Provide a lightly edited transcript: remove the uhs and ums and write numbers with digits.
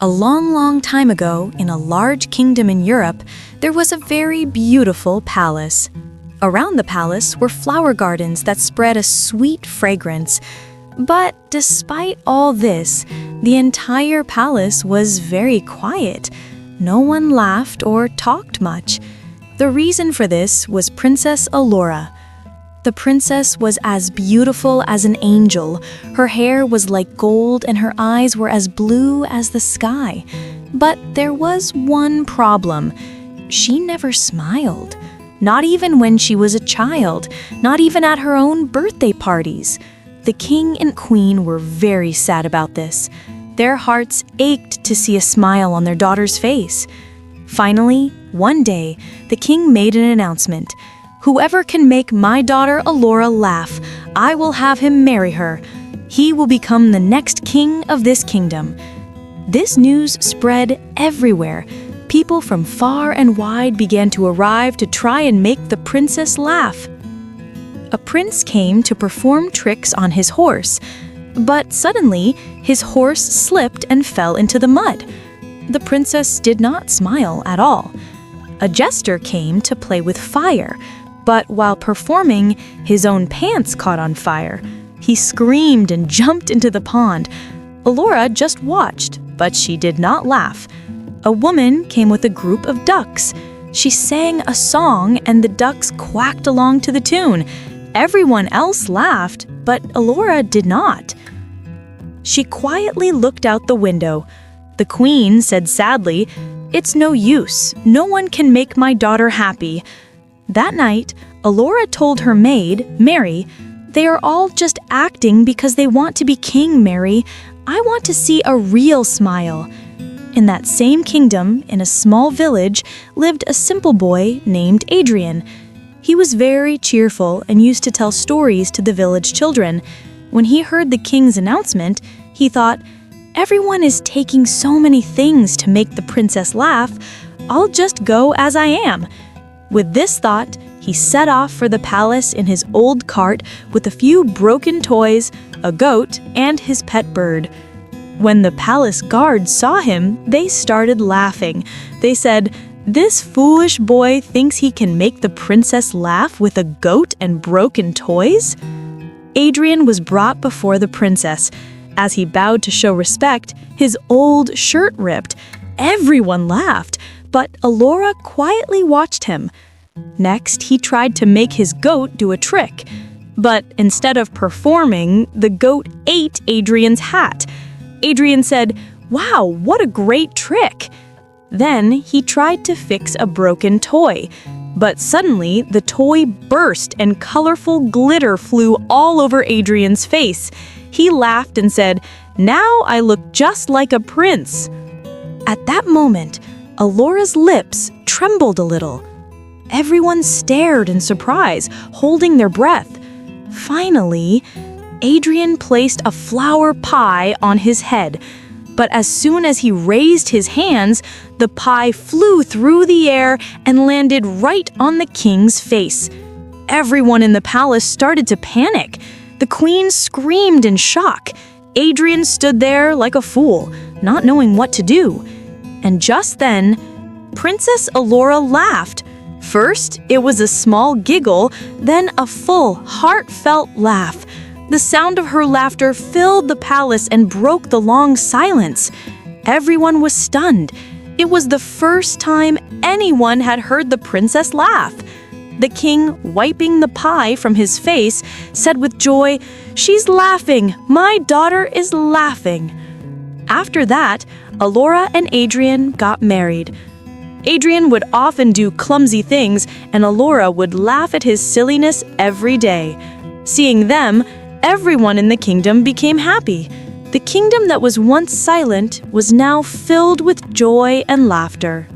A long, long time ago, in a large kingdom in Europe, there was a very beautiful palace. Around the palace were flower gardens that spread a sweet fragrance. But despite all this, the entire palace was very quiet. No one laughed or talked much. The reason for this was Princess Alora. The princess was as beautiful as an angel. Her hair was like gold and her eyes were as blue as the sky. But there was one problem. She never smiled. Not even when she was a child, not even at her own birthday parties. The king and queen were very sad about this. Their hearts ached to see a smile on their daughter's face. Finally, one day, the king made an announcement. "Whoever can make my daughter Alora laugh, I will have him marry her. He will become the next king of this kingdom." This news spread everywhere. People from far and wide began to arrive to try and make the princess laugh. A prince came to perform tricks on his horse, but suddenly his horse slipped and fell into the mud. The princess did not smile at all. A jester came to play with fire, but while performing, his own pants caught on fire. He screamed and jumped into the pond. Alora just watched, but she did not laugh. A woman came with a group of ducks. She sang a song and the ducks quacked along to the tune. Everyone else laughed, but Alora did not. She quietly looked out the window. The queen said sadly, "It's no use. No one can make my daughter happy." That night, Alora told her maid, Mary, "They are all just acting because they want to be king, Mary. I want to see a real smile." In that same kingdom, in a small village, lived a simple boy named Adrien. He was very cheerful and used to tell stories to the village children. When he heard the king's announcement, he thought, "Everyone is taking so many things to make the princess laugh. I'll just go as I am." With this thought, he set off for the palace in his old cart with a few broken toys, a goat, and his pet bird. When the palace guards saw him, they started laughing. They said, "This foolish boy thinks he can make the princess laugh with a goat and broken toys?" Adrien was brought before the princess. As he bowed to show respect, his old shirt ripped. Everyone laughed, but Alora quietly watched him. Next, he tried to make his goat do a trick. But instead of performing, the goat ate Adrien's hat. Adrien said, "Wow, what a great trick!" Then he tried to fix a broken toy. But suddenly, the toy burst and colorful glitter flew all over Adrien's face. He laughed and said, "Now I look just like a prince." At that moment, Alora's lips trembled a little. Everyone stared in surprise, holding their breath. Finally, Adrien placed a flower pie on his head. But as soon as he raised his hands, the pie flew through the air and landed right on the king's face. Everyone in the palace started to panic. The queen screamed in shock. Adrien stood there like a fool, not knowing what to do. And just then, Princess Alora laughed. First, it was a small giggle, then a full, heartfelt laugh. The sound of her laughter filled the palace and broke the long silence. Everyone was stunned. It was the first time anyone had heard the princess laugh. The king, wiping the pie from his face, said with joy, "She's laughing! My daughter is laughing!" After that, Alora and Adrien got married. Adrien would often do clumsy things, and Alora would laugh at his silliness every day. Seeing them, everyone in the kingdom became happy. The kingdom that was once silent was now filled with joy and laughter.